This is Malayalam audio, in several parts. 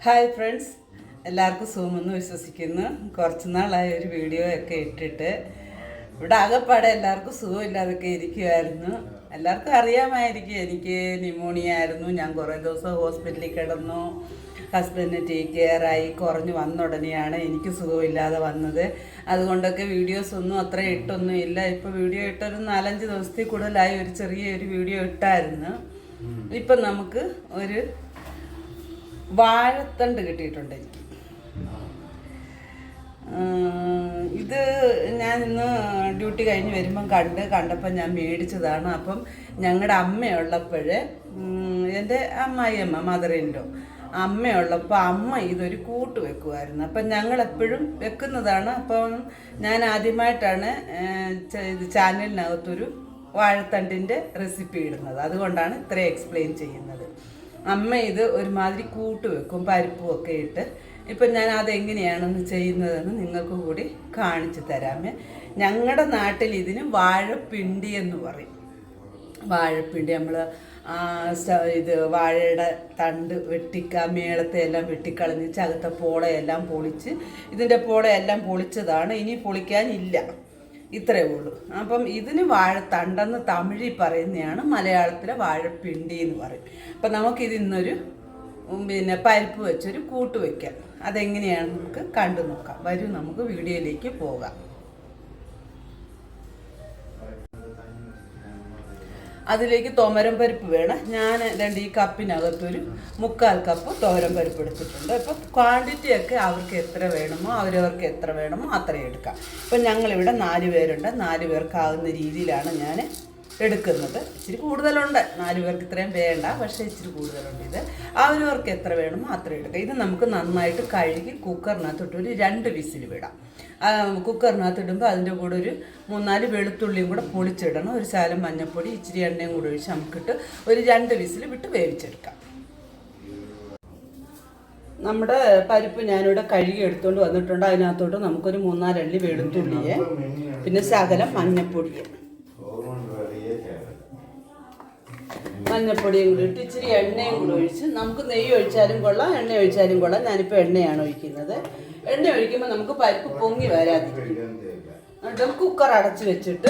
ഹായ് ഫ്രണ്ട്സ്, എല്ലാവർക്കും സുഖമെന്ന് വിശ്വസിക്കുന്നു. കുറച്ച് നാളായി ഒരു വീഡിയോ ഒക്കെ ഇട്ടിട്ട്. ഇവിടെ ആകെപ്പാടെ എല്ലാവർക്കും സുഖമില്ലാതൊക്കെ ഇരിക്കുമായിരുന്നു. എല്ലാവർക്കും അറിയാമായിരിക്കും എനിക്ക് ന്യൂമോണിയ ആയിരുന്നു. ഞാൻ കുറേ ദിവസം ഹോസ്പിറ്റലിൽ കിടന്നു. ഹസ്ബൻഡിന് ടേക്ക് കെയർ ആയി. കുറഞ്ഞ് വന്ന ഉടനെയാണ് എനിക്ക് സുഖമില്ലാതെ വന്നത്. അതുകൊണ്ടൊക്കെ വീഡിയോസ് ഒന്നും അത്ര ഇട്ടൊന്നും ഇല്ല. ഇപ്പോൾ വീഡിയോ ഇട്ടൊരു 4-5 ദിവസത്തിൽ കൂടുതലായി. ഒരു ചെറിയൊരു വീഡിയോ ഇട്ടായിരുന്നു. ഇപ്പം നമുക്ക് ഒരു വാഴത്തണ്ട് കിട്ടിയിട്ടുണ്ട് എനിക്ക്. ഇത് ഞാൻ ഇന്ന് ഡ്യൂട്ടി കഴിഞ്ഞ് വരുമ്പം കണ്ടപ്പോൾ ഞാൻ മേടിച്ചതാണ്. അപ്പം ഞങ്ങളുടെ അമ്മയുള്ളപ്പോൾ, എൻ്റെ അമ്മായിയമ്മ മദറിൻലോ അമ്മയുള്ളപ്പോൾ അമ്മ ഇതൊരു കൂട്ട് വെക്കുമായിരുന്നു. അപ്പം ഞങ്ങളെപ്പോഴും വെക്കുന്നതാണ്. അപ്പം ഞാൻ ആദ്യമായിട്ടാണ് ഇത് ചാനലിനകത്തൊരു വാഴത്തണ്ടിൻ്റെ റെസിപ്പി ഇടുന്നത്. അതുകൊണ്ടാണ് ഇത്രയും എക്സ്പ്ലെയിൻ ചെയ്യുന്നത്. അമ്മ ഇത് ഒരുമാതിരി കൂട്ട് വെക്കും, പരിപ്പും ഒക്കെ ഇട്ട്. ഇപ്പം ഞാൻ അതെങ്ങനെയാണെന്ന് ചെയ്യുന്നതെന്ന് നിങ്ങൾക്ക് കൂടി കാണിച്ചു തരാമേ. ഞങ്ങളുടെ നാട്ടിൽ ഇതിന് വാഴപ്പിണ്ടി എന്ന് പറയും. വാഴപ്പിണ്ടി നമ്മൾ ഇത് വാഴയുടെ തണ്ട് മേളത്തെ എല്ലാം വെട്ടിക്കളഞ്ഞ് ചകത്ത പോളയെല്ലാം പൊളിച്ച്, ഇതിൻ്റെ പോളയെല്ലാം പൊളിച്ചതാണ്. ഇനി പൊളിക്കാനില്ല, ഇത്രയേ ഉള്ളൂ. അപ്പം ഇതിന് വാഴത്തണ്ടെന്ന് തമിഴിൽ പറയുന്നതാണ്, മലയാളത്തിലെ വാഴപ്പിണ്ടി എന്ന് പറയും. അപ്പം നമുക്കിത് ഇന്നൊരു പരിപ്പ് വെച്ചൊരു കൂട്ട് വയ്ക്കാം. അതെങ്ങനെയാണ് നമുക്ക് കണ്ടു നോക്കാം. വരൂ, നമുക്ക് വീഡിയോയിലേക്ക് പോകാം. അതിലേക്ക് തോരൻ പരിപ്പ് വേണം. ഞാൻ ഈ കപ്പിനകത്തൊരു 3/4 കപ്പ് തോരൻ പരിപ്പ് എടുത്തിട്ടുണ്ട്. ഇപ്പം ക്വാണ്ടിറ്റിയൊക്കെ അവർക്ക് എത്ര വേണമോ അവരവർക്ക് എത്ര വേണമോ അത്രയും എടുക്കാം. ഇപ്പം ഞങ്ങളിവിടെ 4 പേരുണ്ട്. 4 പേർക്കാവുന്ന രീതിയിലാണ് ഞാൻ എടുക്കുന്നത്. ഇച്ചിരി കൂടുതലുണ്ട്, 4 പേർക്ക് ഇത്രയും വേണ്ട, പക്ഷേ ഇച്ചിരി കൂടുതലുണ്ട്. ഇത് അവരവർക്ക് എത്ര വേണമോ അത്രയും എടുക്കാം. ഇത് നമുക്ക് നന്നായിട്ട് കഴുകി കുക്കറിനകത്തിട്ട് ഒരു 2 വിസിൽ വിടാം. കുക്കറിനകത്ത് ഇടുമ്പോൾ അതിൻ്റെ കൂടെ ഒരു 3-4 വെളുത്തുള്ളിയും കൂടെ പൊളിച്ചിടണം. ഒരു ശകലം മഞ്ഞൾപ്പൊടി, ഇച്ചിരി എണ്ണയും കൂടെ ഒഴിച്ച് നമുക്കിട്ട് ഒരു 2 വിസിൽ വിട്ട് വേവിച്ചെടുക്കാം. നമ്മുടെ പരിപ്പ് ഞാനിവിടെ കഴുകി എടുത്തുകൊണ്ട് വന്നിട്ടുണ്ട്. അതിനകത്തോട്ട് നമുക്കൊരു 3-4 അല്ലി വെളുത്തുള്ളിയെ, പിന്നെ ശകലം മഞ്ഞൾപ്പൊടിയും കൂടി ഇട്ട് ഇച്ചിരി എണ്ണയും കൂടെ ഒഴിച്ച്, നമുക്ക് നെയ്യ് ഒഴിച്ചാലും കൊള്ളാം, എണ്ണ ഒഴിച്ചാലും കൊള്ളാം. ഞാനിപ്പോൾ എണ്ണയാണ് ഒഴിക്കുന്നത്. എണ്ണ ഒഴിക്കുമ്പോൾ നമുക്ക് പരിപ്പ് പൊങ്ങി വരാതിരിക്കും. എന്നിട്ട് കുക്കർ അടച്ച് വെച്ചിട്ട്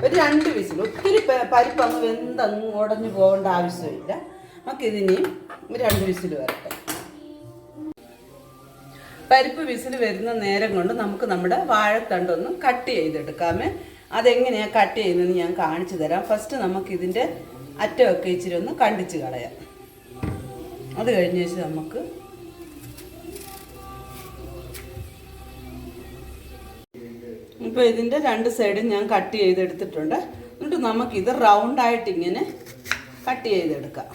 ഒരു 2 വിസിൽ, ഒത്തിരി പരിപ്പ് അങ്ങ് വെന്തങ്ങ് ഉടഞ്ഞു പോകേണ്ട ആവശ്യമില്ല. നമുക്കിതിനെയും 2 വിസിൽ വരട്ടെ. പരിപ്പ് വിസിൽ വരുന്ന നേരം കൊണ്ട് നമുക്ക് നമ്മുടെ വാഴത്തണ്ടൊന്ന് കട്ട് ചെയ്തെടുക്കാമേ. അതെങ്ങനെയാണ് കട്ട് ചെയ്യുന്നതെന്ന് ഞാൻ കാണിച്ചു തരാം. ഫസ്റ്റ് നമുക്കിതിൻ്റെ അറ്റമൊക്കെ ഇച്ചിരി ഒന്ന് കണ്ടിച്ച് കളയാം. അത് കഴിഞ്ഞ ശേഷം നമുക്ക് ഇപ്പോൾ ഇതിൻ്റെ 2 സൈഡും ഞാൻ കട്ട് ചെയ്തെടുത്തിട്ടുണ്ട്. എന്നിട്ട് നമുക്കിത് റൗണ്ടായിട്ട് ഇങ്ങനെ കട്ട് ചെയ്തെടുക്കാം.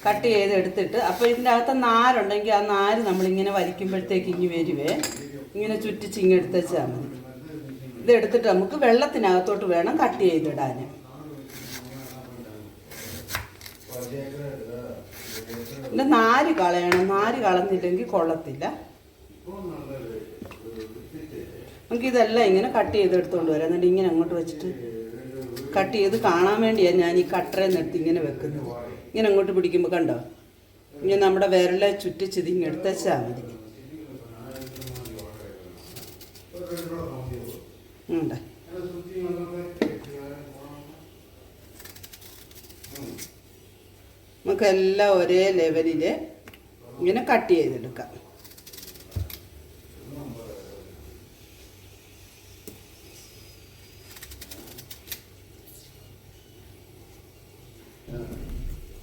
കട്ട് ചെയ്തെടുത്തിട്ട് അപ്പോൾ ഇതിൻ്റെ അകത്ത് നാരുണ്ടെങ്കിൽ ആ നാര് നമ്മളിങ്ങനെ വലിക്കുമ്പോഴത്തേക്ക് ഇങ്ങ് വരുവേ, ഇങ്ങനെ ചുറ്റിച്ച് ഇങ്ങനെ എടുത്ത് വെച്ചാൽ മതി. ഇതെടുത്തിട്ട് നമുക്ക് വെള്ളത്തിനകത്തോട്ട് വേണം കട്ട് ചെയ്തിടാൻ. പിന്നെ നാര് കളയണം. നാര് കളഞ്ഞില്ലെങ്കിൽ കൊള്ളത്തില്ല. നമുക്കിതെല്ലാം ഇങ്ങനെ കട്ട് ചെയ്തെടുത്തുകൊണ്ട് വരാം. എന്നിട്ട് ഇങ്ങനെ അങ്ങോട്ട് വെച്ചിട്ട് കട്ട് ചെയ്ത് കാണാൻ വേണ്ടിയാണ് ഞാൻ ഈ കട്ടറയിൽ നിന്ന് എടുത്ത് ഇങ്ങനെ വെക്കുന്നത്. ഇങ്ങനെ അങ്ങോട്ട് പിടിക്കുമ്പോൾ കണ്ടോ, ഇങ്ങനെ നമ്മുടെ വിരലെ ചുറ്റിച്ചത് ഇങ്ങനെ എടുത്ത് വെച്ചാൽ മതി. ഉണ്ട്, നമുക്കെല്ലാം ഒരേ ലെവലിൽ ഇങ്ങനെ കട്ട് ചെയ്തെടുക്കാം.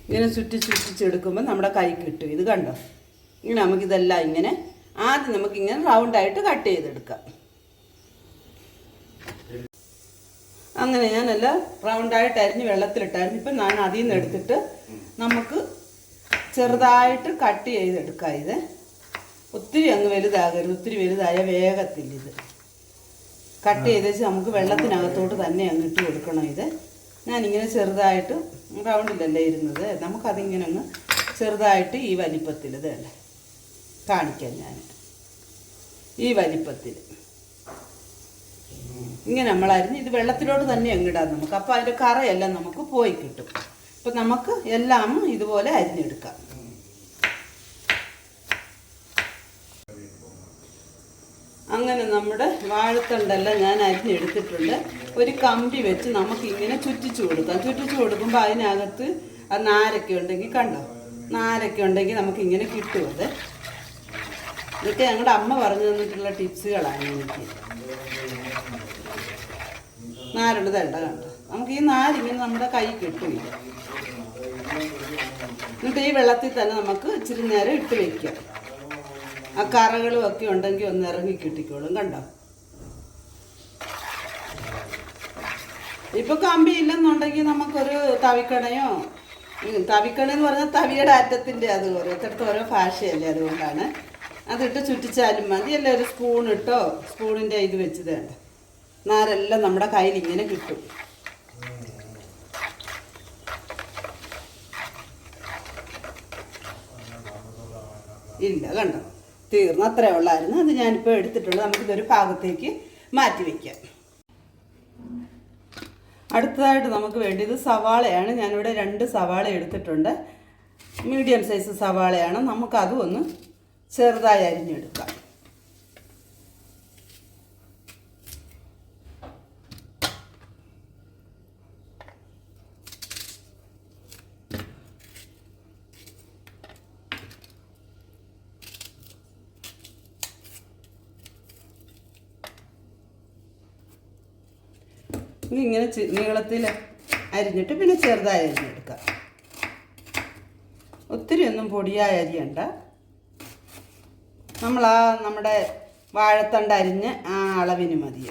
ഇങ്ങനെ ചുറ്റിച്ചെടുക്കുമ്പോൾ നമ്മുടെ കൈ കിട്ടും. ഇത് കണ്ടോ, ഇങ്ങനെ നമുക്കിതെല്ലാം ഇങ്ങനെ ആദ്യം നമുക്കിങ്ങനെ റൗണ്ടായിട്ട് കട്ട് ചെയ്തെടുക്കാം. അങ്ങനെ ഞാനെല്ലാം റൗണ്ടായിട്ട് അരിഞ്ഞ് വെള്ളത്തിലിട്ടായിരുന്നു. ഇപ്പം ഞാൻ അതിൽ നിന്ന് എടുത്തിട്ട് നമുക്ക് ചെറുതായിട്ട് കട്ട് ചെയ്തെടുക്കാം. ഇത് ഒത്തിരി അങ്ങ് വലുതാകരുത്, ഒത്തിരി വലുതായ വേഗത്തില്ല. ഇത് കട്ട് ചെയ്ത് വെച്ച് നമുക്ക് വെള്ളത്തിനകത്തോട്ട് തന്നെ അങ്ങ് ഇട്ട് കൊടുക്കണം. ഇത് ഞാനിങ്ങനെ ചെറുതായിട്ട്, റൗണ്ടിലല്ലേ ഇരുന്നത്, നമുക്കതിങ്ങനെ അങ്ങ് ചെറുതായിട്ട് ഈ വലിപ്പത്തിൽ, ഇതല്ലേ കാണിക്കാം ഞാൻ, ഈ വലിപ്പത്തിൽ ഇങ്ങനെ നമ്മൾ അരിഞ്ഞ് ഇത് വെള്ളത്തിലോട്ട് തന്നെ അങ്ങിടാം നമുക്ക്. അപ്പോൾ അതിൻ്റെ കറയെല്ലാം നമുക്ക് പോയി കിട്ടും. അപ്പം നമുക്ക് എല്ലാം ഇതുപോലെ അരിഞ്ഞെടുക്കാം. അങ്ങനെ നമ്മുടെ വാഴത്തണ്ടെല്ലാം ഞാൻ അരിഞ്ഞെടുത്തിട്ടുണ്ട്. ഒരു കമ്പി വെച്ച് നമുക്കിങ്ങനെ ചുറ്റിച്ചു കൊടുക്കാം. ചുറ്റിച്ചു കൊടുക്കുമ്പോൾ അതിനകത്ത് നാരൊക്കെ ഉണ്ടെങ്കിൽ കണ്ടോ, നാരൊക്കെ ഉണ്ടെങ്കിൽ നമുക്കിങ്ങനെ കിട്ടുമത്. ഇതൊക്കെ ഞങ്ങളുടെ അമ്മ പറഞ്ഞു തന്നിട്ടുള്ള ടിപ്സുകളാണ് എനിക്ക്. നാരുണ്ട് തേണ്ട കണ്ടോ, നമുക്ക് ഈ നാരിങ്ങനെ നമ്മുടെ കൈ കിട്ടില്ല. എന്നിട്ട് ഈ വെള്ളത്തിൽ തന്നെ നമുക്ക് ഇച്ചിരി നേരം ഇട്ട് വയ്ക്കാം. ആ കറകളും ഒക്കെ ഉണ്ടെങ്കിൽ ഒന്ന് ഇറങ്ങി കിട്ടിക്കോളും. കണ്ടോ, ഇപ്പൊ കമ്പി ഇല്ലെന്നുണ്ടെങ്കിൽ നമുക്കൊരു തവിക്കണയോ, തവിക്കണെന്ന് പറഞ്ഞാൽ തവിയുടെ അറ്റത്തിൻ്റെ, അത് ഓരോരുത്തർക്ക് ഓരോ ഭാഷയല്ലേ, അതുകൊണ്ടാണ്. അതിട്ട് ചുറ്റിച്ചാലും മതി. അല്ല ഒരു സ്പൂൺ ഇട്ടോ, സ്പൂണിൻ്റെ ഇത് വെച്ച് വേണ്ട, നാരെല്ലാം നമ്മുടെ കയ്യിൽ ഇങ്ങനെ കിട്ടും. ഇല്ല കണ്ടോ, തീർന്നു. അത്രേ ഉള്ളായിരുന്നു. അത് ഞാനിപ്പോൾ എടുത്തിട്ടുള്ളത്. നമുക്കിതൊരു ഭാഗത്തേക്ക് മാറ്റി വയ്ക്കാം. അടുത്തതായിട്ട് നമുക്ക് വേണ്ടിയത് സവാളയാണ്. ഞാനിവിടെ 2 സവാള എടുത്തിട്ടുണ്ട്. മീഡിയം സൈസ് സവാളയാണ്. നമുക്കതും ഒന്ന് ചെറുതായി അരിഞ്ഞെടുക്കാം. ഇങ്ങനെ നീളത്തിൽ അരിഞ്ഞിട്ട് പിന്നെ ചെറുതായി അരിഞ്ഞെടുക്കാം. ഒത്തിരി ഒന്നും പൊടിയായി അരിയണ്ട. നമ്മുടെ വാഴത്തണ്ട് അരിഞ്ഞ് ആ അളവിന് മതി.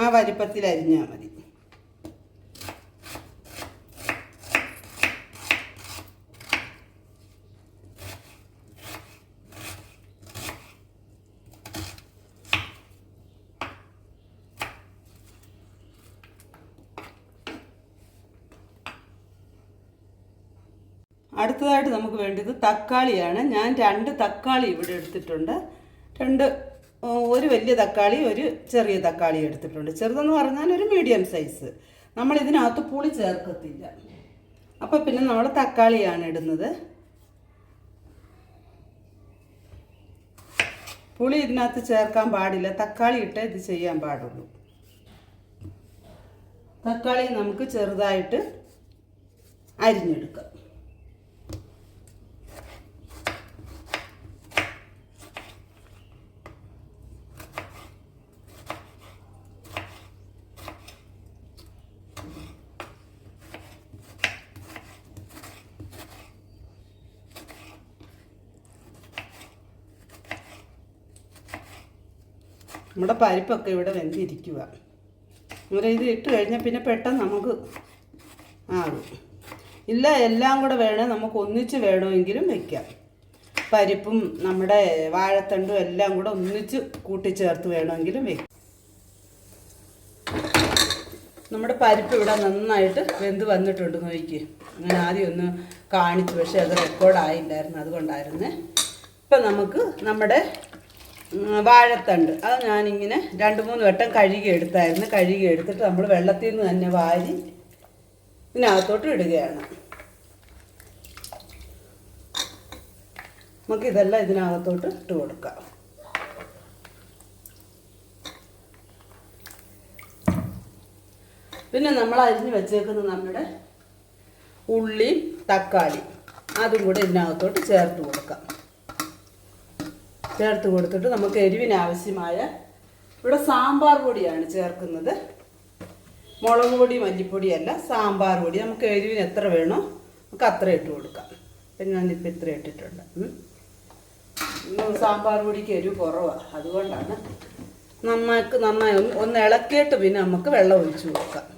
ആ വലിപ്പത്തിൽ അരിഞ്ഞാൽ മതി. അടുത്തതായിട്ട് നമുക്ക് വേണ്ടത് തക്കാളിയാണ്. ഞാൻ 2 തക്കാളി ഇവിടെ എടുത്തിട്ടുണ്ട്. ഒരു വലിയ തക്കാളി, ഒരു ചെറിയ തക്കാളി എടുത്തിട്ടുണ്ട്. ചെറുതെന്ന് പറഞ്ഞാൽ ഒരു മീഡിയം സൈസ്. നമ്മൾ ഇതിനകത്ത് പുളി ചേർക്കത്തില്ല. അപ്പോൾ പിന്നെ നമ്മൾ തക്കാളിയാണ് ഇടുന്നത്. പുളി ഇതിനകത്ത് ചേർക്കാൻ പാടില്ല. തക്കാളി ഇട്ടേ ഇത് ചെയ്യാൻ പാടുള്ളൂ. തക്കാളി നമുക്ക് ചെറുതായിട്ട് അരിഞ്ഞെടുക്കാം. നമ്മുടെ പരിപ്പൊക്കെ ഇവിടെ വെന്തിരിക്കുക. അങ്ങനെ ഇത് ഇട്ട് കഴിഞ്ഞാൽ പിന്നെ പെട്ടെന്ന് നമുക്ക് ആകും. ഇല്ല എല്ലാം കൂടെ വേണേൽ നമുക്ക് ഒന്നിച്ച് വേണമെങ്കിലും വയ്ക്കാം. പരിപ്പും നമ്മുടെ വാഴത്തണ്ടും എല്ലാം കൂടെ ഒന്നിച്ച് കൂട്ടിച്ചേർത്ത് വേണമെങ്കിലും വയ്ക്കാം. നമ്മുടെ പരിപ്പ് ഇവിടെ നന്നായിട്ട് വെന്ത് വന്നിട്ടുണ്ട്. നോക്കി, അങ്ങനെ ആദ്യം ഒന്ന് കാണിച്ചു, പക്ഷേ അത് റെക്കോർഡായില്ലായിരുന്നു, അതുകൊണ്ടായിരുന്നേ. ഇപ്പം നമുക്ക് നമ്മുടെ വാഴത്തണ്ട് അത് ഞാനിങ്ങനെ 2-3 വട്ടം കഴുകി എടുത്തായിരുന്നു. കഴുകി എടുത്തിട്ട് നമ്മൾ വെള്ളത്തിൽ നിന്ന് തന്നെ വാരി ഇതിനകത്തോട്ട് ഇടുകയാണ്. നമുക്കിതെല്ലാം ഇതിനകത്തോട്ട് ഇട്ട് കൊടുക്കാം. പിന്നെ നമ്മൾ അരിഞ്ഞ് വെച്ചേക്കുന്ന നമ്മുടെ ഉള്ളി, തക്കാളി അതും കൂടെ ഇതിനകത്തോട്ട് ചേർത്ത് കൊടുക്കാം. ചേർത്ത് കൊടുത്തിട്ട് നമുക്ക് എരിവിനാവശ്യമായ ഇവിടെ സാമ്പാർ പൊടിയാണ് ചേർക്കുന്നത്. മുളക് പൊടി, മല്ലിപ്പൊടിയല്ല, സാമ്പാർ പൊടി. നമുക്ക് എരിവിന് എത്ര വേണോ നമുക്ക് അത്ര ഇട്ട് കൊടുക്കാം. പിന്നെ ഞാനിപ്പോൾ ഇത്ര ഇട്ടിട്ടുണ്ട്. സാമ്പാർ പൊടിക്ക് എരിവ് കുറവാണ്, അതുകൊണ്ടാണ്. നന്നായി ഒന്ന് ഇളക്കിയിട്ട് പിന്നെ നമുക്ക് വെള്ളം ഒഴിച്ച് കൊടുക്കാം.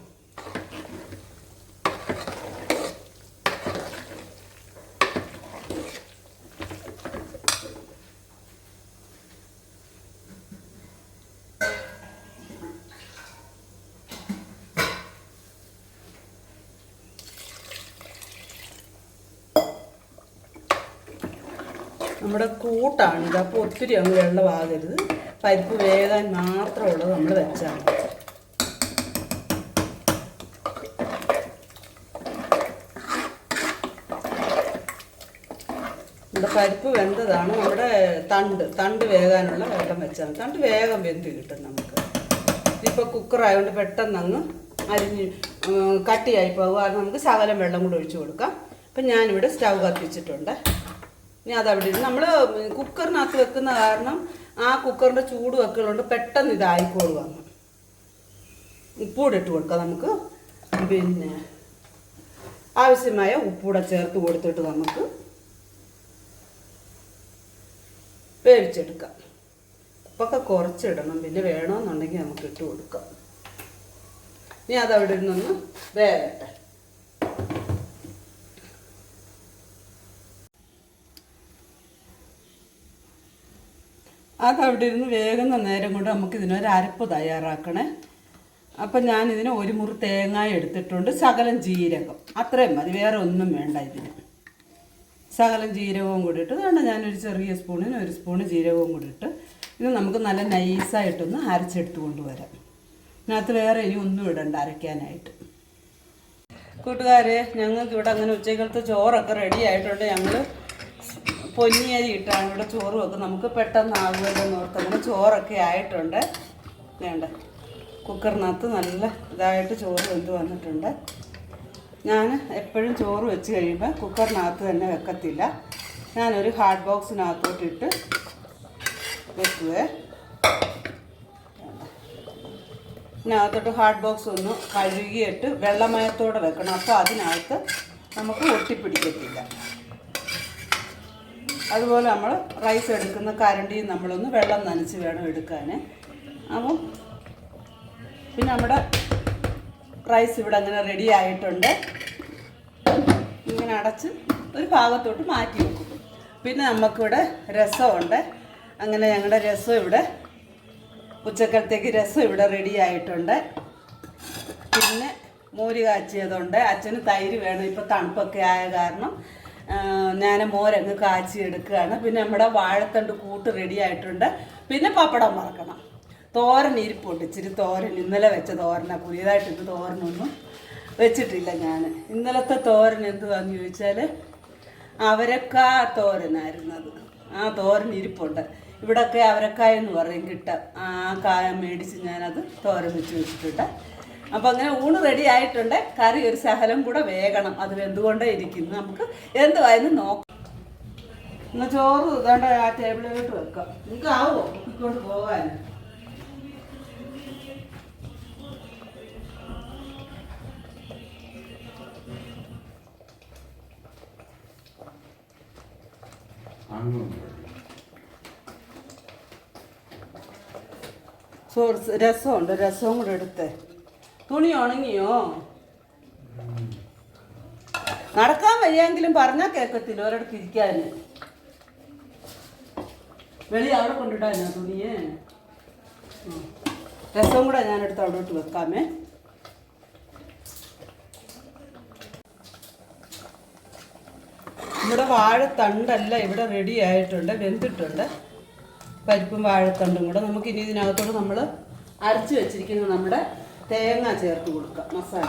നമ്മുടെ കൂട്ടാണിത്. അപ്പോൾ ഒത്തിരി അങ്ങ് വെള്ളമാകരുത്. പരിപ്പ് വേകാൻ മാത്രമുള്ളത് നമ്മൾ വെച്ചാൽ മതി. നമ്മുടെ പരിപ്പ് വെന്തതാണ്. നമ്മുടെ തണ്ട് വേകാനുള്ള വെള്ളം വെച്ചാൽ തണ്ട് വേഗം വെന്ത് കിട്ടും നമുക്ക്. ഇപ്പോൾ കുക്കറായതുകൊണ്ട് പെട്ടെന്ന് അങ്ങ് അരിഞ്ഞ് കട്ടിയായി പോകും. കാരണം നമുക്ക് ശകലം വെള്ളം കൂടി ഒഴിച്ച് കൊടുക്കാം. അപ്പം ഞാനിവിടെ സ്റ്റൗ കത്തിച്ചിട്ടുണ്ട്. ഇനി അതവിടെ ഇരുന്ന് നമ്മൾ കുക്കറിനകത്ത് വെക്കുന്ന കാരണം ആ കുക്കറിൻ്റെ ചൂട് വെക്കലുകൊണ്ട് പെട്ടെന്ന് ഇതായിക്കോളും. അങ്ങ് ഉപ്പൂടെ ഇട്ട് കൊടുക്കാം നമുക്ക്. പിന്നെ ആവശ്യമായ ഉപ്പൂടെ ചേർത്ത് കൊടുത്തിട്ട് നമുക്ക് വേവിച്ചെടുക്കാം. ഉപ്പൊക്കെ കുറച്ചിടണം, പിന്നെ വേണമെന്നുണ്ടെങ്കിൽ നമുക്ക് ഇട്ട് കൊടുക്കാം. ഇനി അതവിടെ ഇരുന്നൊന്ന് വേകട്ടെ. അതവിടെ ഇരുന്ന് വേകുന്ന നേരം കൊണ്ട് നമുക്കിതിനൊരു അരപ്പ് തയ്യാറാക്കണേ. അപ്പം ഞാനിതിന് ഒരു മുറി തേങ്ങായ എടുത്തിട്ടുണ്ട്, ശകലം ജീരകം, അത്രയും മതി, വേറെ ഒന്നും വേണ്ട. ഇതിന് ശകലം ജീരകവും കൂടി ഇട്ട് വേണ്ട. ഞാനൊരു ചെറിയ സ്പൂണിന് 1 സ്പൂണ് ജീരകവും കൂടി ഇട്ട് ഇത് നമുക്ക് നല്ല നൈസായിട്ടൊന്ന് അരച്ചെടുത്ത് കൊണ്ടുവരാം. ഇതിനകത്ത് വേറെ ഇനി ഒന്നും ഇടണ്ട അരയ്ക്കാനായിട്ട്. കൂട്ടുകാരെ, ഞങ്ങൾക്ക് ഇവിടെ അങ്ങനെ ഉച്ചക്കലത്തെ ചോറൊക്കെ റെഡി ആയിട്ടുണ്ട്. ഞങ്ങൾ പൊന്നിയരി ഇട്ടാണ് ഇവിടെ ചോറ് വെക്കും. നമുക്ക് പെട്ടെന്ന് ആകുമല്ലോ ഓർത്ത് അങ്ങനെ ചോറൊക്കെ ആയിട്ടുണ്ട്. വേണ്ട കുക്കറിനകത്ത് നല്ല ഇതായിട്ട് ചോറ് വെന്ത് വന്നിട്ടുണ്ട്. ഞാൻ എപ്പോഴും ചോറ് വെച്ച് കഴിയുമ്പോൾ കുക്കറിനകത്ത് തന്നെ വെക്കത്തില്ല. ഞാനൊരു ഹാട്ട് ബോക്സിനകത്തോട്ടിട്ട് വെക്കുവേ. ഇതിനകത്തോട്ട് ഹാട്ട് ബോക്സ് ഒന്ന് കഴുകിയിട്ട് വെള്ളമയത്തോടെ വെക്കണം. അപ്പോൾ അതിനകത്ത് നമുക്ക് ഒട്ടിപ്പിടിക്കത്തില്ല. അതുപോലെ നമ്മൾ റൈസ് എടുക്കുന്ന കരണ്ടിയും നമ്മളൊന്ന് വെള്ളം നനച്ച് വേണം എടുക്കാൻ. അപ്പം പിന്നെ നമ്മുടെ റൈസ് ഇവിടെ അങ്ങനെ റെഡി ആയിട്ടുണ്ട്. ഇങ്ങനെ അടച്ച് ഒരു ഭാഗത്തോട്ട് മാറ്റി വെക്കും. പിന്നെ നമുക്കിവിടെ രസമുണ്ട്. അങ്ങനെ ഞങ്ങളുടെ രസം ഇവിടെ ഉച്ചക്കലത്തേക്ക് രസം ഇവിടെ റെഡി ആയിട്ടുണ്ട്. പിന്നെ മോര് കാച്ചിയതുണ്ട്. അച്ഛന് തൈര് വേണം, ഇപ്പോൾ തണുപ്പൊക്കെ ആയ കാരണം ഞാൻ മോരങ്ങ് കാച്ചി എടുക്കുകയാണ്. പിന്നെ നമ്മുടെ വാഴത്തണ്ട് കൂട്ട് റെഡി ആയിട്ടുണ്ട്. പിന്നെ പപ്പടം വറക്കണം. തോരൻ ഇരിപ്പുണ്ട്, ഇച്ചിരി തോരൻ ഇന്നലെ വെച്ച തോരനാണ്. പുതിയതായിട്ട് ഇത് തോരനൊന്നും വെച്ചിട്ടില്ല ഞാൻ. ഇന്നലത്തെ തോരൻ എന്തുവാന്ന് ചോദിച്ചാൽ അവരക്കായ തോരനായിരുന്നത്. ആ തോരൻ ഇരിപ്പുണ്ട്. ഇവിടെയൊക്കെ അവരക്കായ എന്ന് പറയും കിട്ടാം. ആ കായ മേടിച്ച് ഞാനത് തോരൻ വെച്ച് വെച്ചിട്ടുണ്ട്. അപ്പം അങ്ങനെ ഊണ് റെഡി ആയിട്ടുണ്ട്. കറി ഒരു ശകലം കൂടെ വേകണം. അത് വെന്തുകൊണ്ടേ ഇരിക്കുന്നു. നമുക്ക് എന്തുവായെന്ന് നോക്കാം. എന്നാൽ ചോറ് ഇതാണ്ട് ആ ടേബിളിലോട്ട് വെക്കാം. നിങ്ങൾക്ക് ആവുമോ കുട്ടിക്കൊണ്ട് പോകാൻ? രസമുണ്ട്, രസവും കൂടെ എടുത്തേ. തുണി ഉണങ്ങിയോ? നടക്കാൻ വയ്യെങ്കിലും പറഞ്ഞാൽ കേൾക്കത്തില്ല ഒരിടത്ത് ഇരിക്കാൻ. വെളി അവിടെ കൊണ്ടിട്ടാ തുണിയെ. രസവും കൂടെ ഞാനെടുത്ത് അവിടോട്ട് വെക്കാമേ. നമ്മുടെ വാഴത്തണ്ടെല്ലാം ഇവിടെ റെഡി ആയിട്ടുണ്ട്, വെന്തിട്ടുണ്ട്. പരിപ്പും വാഴത്തണ്ടും കൂടെ നമുക്കിനി ഇതിനകത്തോട് നമ്മൾ അരച്ച് വെച്ചിരിക്കുന്ന നമ്മുടെ തേങ്ങ ചേർത്ത് കൊടുക്കാം. മസാല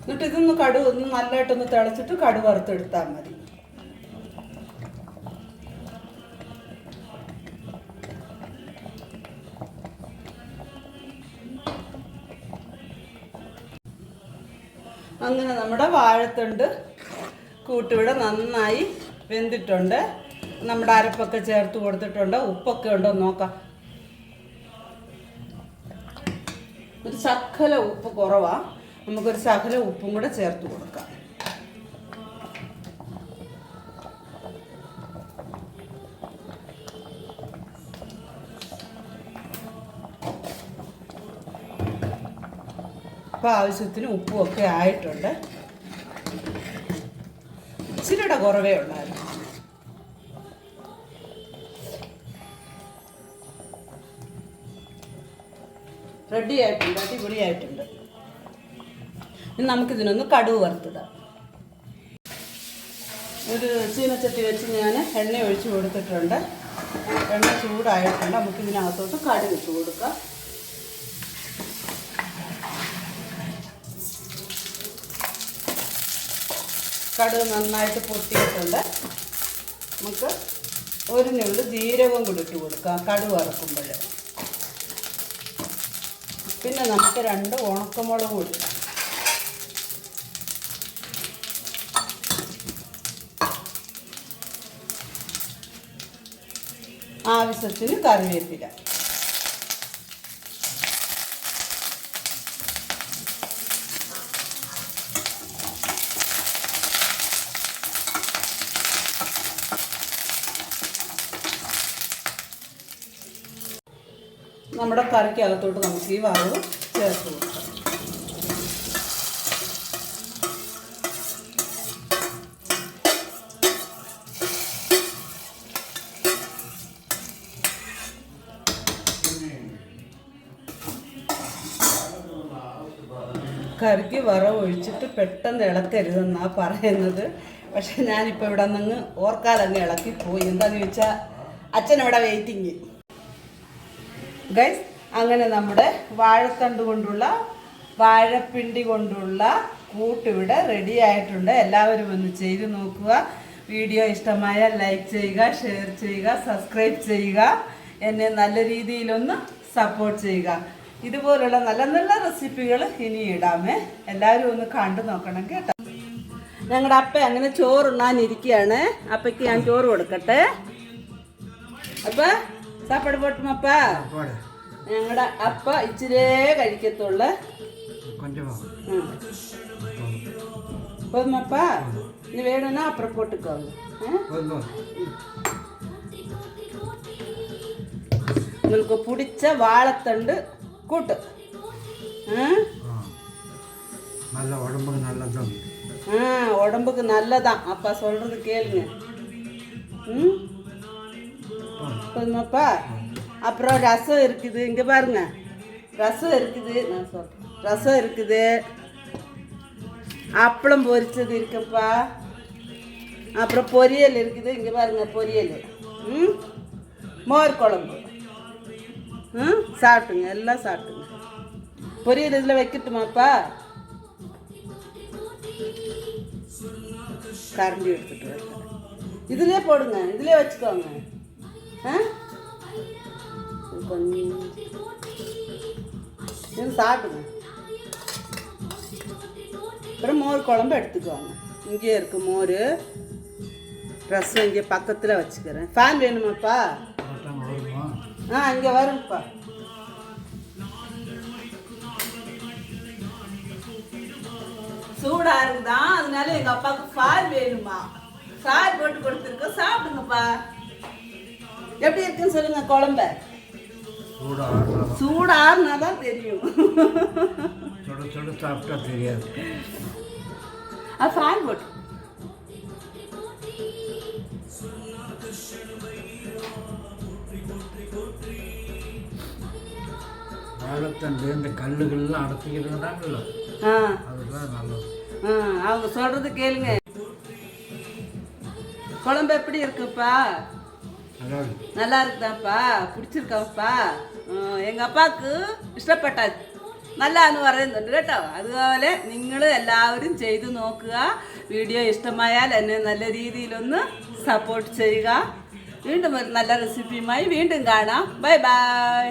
എന്നിട്ട് ഇതൊന്ന് ഒന്ന് നല്ലതായിട്ടൊന്ന് തിളച്ചിട്ട് കടുക് വറുത്തെടുത്താൽ മതി. അങ്ങനെ നമ്മുടെ വാഴത്തണ്ട് കൂട്ടിവിടെ നന്നായി വെന്തിട്ടുണ്ട്. നമ്മുടെ അരപ്പൊക്കെ ചേർത്ത് കൊടുത്തിട്ടുണ്ട്. ഉപ്പൊക്കെ ഉണ്ടോ നോക്കാം. ഒരു ശകല ഉപ്പ് കുറവാണ്. നമുക്കൊരു ശകല ഉപ്പും കൂടെ ചേർത്ത് കൊടുക്കാം. അപ്പോൾ ആവശ്യത്തിന് ഉപ്പും ഒക്കെ ആയിട്ടുണ്ട്. ഇച്ചിരിയുടെ കുറവേ ഉള്ളായിരുന്നു. റെഡി ആയിട്ടുണ്ട്, അടിപൊളിയായിട്ടുണ്ട്. ഇനി നമുക്കിതിനൊന്ന് കടുക് വറുത്തിടാം. ഒരു ചീനച്ചട്ടി വെച്ച് ഞാൻ എണ്ണ ഒഴിച്ച് കൊടുത്തിട്ടുണ്ട്. എണ്ണ ചൂടായിട്ടുണ്ട്. നമുക്കിതിനകത്തോട്ട് കടുക് ഇട്ട് കൊടുക്കാം. കടുക് നന്നായിട്ട് പൊട്ടിയിട്ടുണ്ട്. നമുക്ക് ഒരു ഞുള്ളു ജീരകം കൂടി ഇട്ട് കൊടുക്കാം കടുക് വറക്കുമ്പോൾ. പിന്നെ നമുക്ക് 2 ഉണക്കമുളക് കൂടി ആവശ്യത്തിന് കറിവേപ്പില. നമ്മുടെ കറിക്കകത്തോട്ട് നമുക്ക് ഈ വറവ് ചേർത്ത് കൊടുക്കാം. കറിക്ക് വറവ് ഒഴിച്ചിട്ട് പെട്ടെന്ന് ഇളക്കരുതെന്നാണ് പറയുന്നത്. പക്ഷെ ഞാനിപ്പോൾ ഇവിടെ നിന്ന് ഓർക്കാതെ അങ്ങ് ഇളക്കിപ്പോയി. എന്താണെന്ന് ചോദിച്ചാൽ അച്ഛനിവിടെ വെയിറ്റിങ്. ഗൈസ്, അങ്ങനെ നമ്മുടെ വാഴത്തണ്ട് കൊണ്ടുള്ള വാഴപ്പിണ്ടി കൊണ്ടുള്ള കൂട്ടിവിടെ റെഡി ആയിട്ടുണ്ട്. എല്ലാവരും ഒന്ന് ചെയ്ത് നോക്കുക. വീഡിയോ ഇഷ്ടമായാൽ ലൈക്ക് ചെയ്യുക, ഷെയർ ചെയ്യുക, സബ്സ്ക്രൈബ് ചെയ്യുക. എന്നെ നല്ല രീതിയിലൊന്ന് സപ്പോർട്ട് ചെയ്യുക. ഇതുപോലുള്ള നല്ല നല്ല റെസിപ്പികൾ ഇനി ഇടാമേ. എല്ലാവരും ഒന്ന് കണ്ടു നോക്കണം കേട്ടോ. ഞങ്ങളുടെ അപ്പ അങ്ങനെ ചോറുണ്ണാനിരിക്കുകയാണ്. അപ്പയ്ക്ക് ഞാൻ ചോറ് കൊടുക്കട്ടെ. അപ്പ സാപ്പാട് പോട്ടുമപ്പ. ഞങ്ങളുടെ അപ്പ ഇച്ചിരേ കഴിക്കത്തുള്ളു. പോതുമപ്പ, ഇനി വേണമെന്നാ അപ്പുറം പോട്ടുക്കോ. உங்களுக்கு பிடிச்ச வாழைத்தண்டு கூட்டு. நல்ல உடம்புக்கு நல்லதான். உடம்புக்கு நல்லதான். அப்பா சொல்றது கேளுங்க. போதுமாப்பா. அப்புறம் ரசம் இருக்குது. இங்கே பாருங்க, ரசம் இருக்குது. நான் சொல்கிறேன், ரசம் இருக்குது. அப்பளம் பொரிச்சது இருக்குப்பா. அப்புறம் பொரியல் இருக்குது. இங்கே பாருங்க பொரியல். மோர் குழம்பு. சாப்பிட்டுங்க, எல்லாம் சாப்பிட்டுங்க. பொரியல் இதில் வைக்கட்டுமாப்பா? கரண்டி எடுத்துட்டு வரல. இதுலேயே போடுங்க, இதுலேயே வச்சுக்கோங்க. கொஞ்சம் இது சாப்பிடுங்க. அப்புறம் மோர் குழம்பு எடுத்துக்கோங்க. இங்கே இருக்குது மோர். ரசம் இங்கே பக்கத்தில் வச்சுக்கிறேன். ஃபேன் வேணுமாப்பா? இங்கே வரும்ப்பா. சூடா இருக்குதான், அதனால எங்க அப்பாவுக்கு ஃபேன் வேணுமா. ஃபேன் போட்டு கொடுத்துருக்க. சாப்பிடுங்கப்பா. எப்படி இருக்குன்னு சொல்லுங்க குழம்ப. சூடாருனாதான் தெரியும். சாப்பிட்டா தெரியாது. ஃபேன் போட்டு வாழைத்தண்டு இந்த கல்லுகள்லாம் அடைச்சிக்கிறாங்கல்ல, அதுதான் நல்லது. அவங்க சொல்றது கேளுங்க. குழம்பு எப்படி இருக்குப்பா? நல்லா இருக்குதாப்பா? പിടിച്ചിരിക്കാപ്പா? എങ്ക അപ്പാക്ക് ഇഷ്ടപ്പെട്ടാச்சு. നല്ലതെന്ന് പറയുന്നുണ്ട് കേട്ടോ. അതുപോലെ നിങ്ങൾ എല്ലാവരും ചെയ്തു നോക്കുക. വീഡിയോ ഇഷ്ടമായാൽ എന്നെ നല്ല രീതിയിലൊന്ന് സപ്പോർട്ട് ചെയ്യുക. വീണ്ടും ഒരു നല്ല റെസിപ്പിയുമായി വീണ്ടും കാണാം. Bye bye.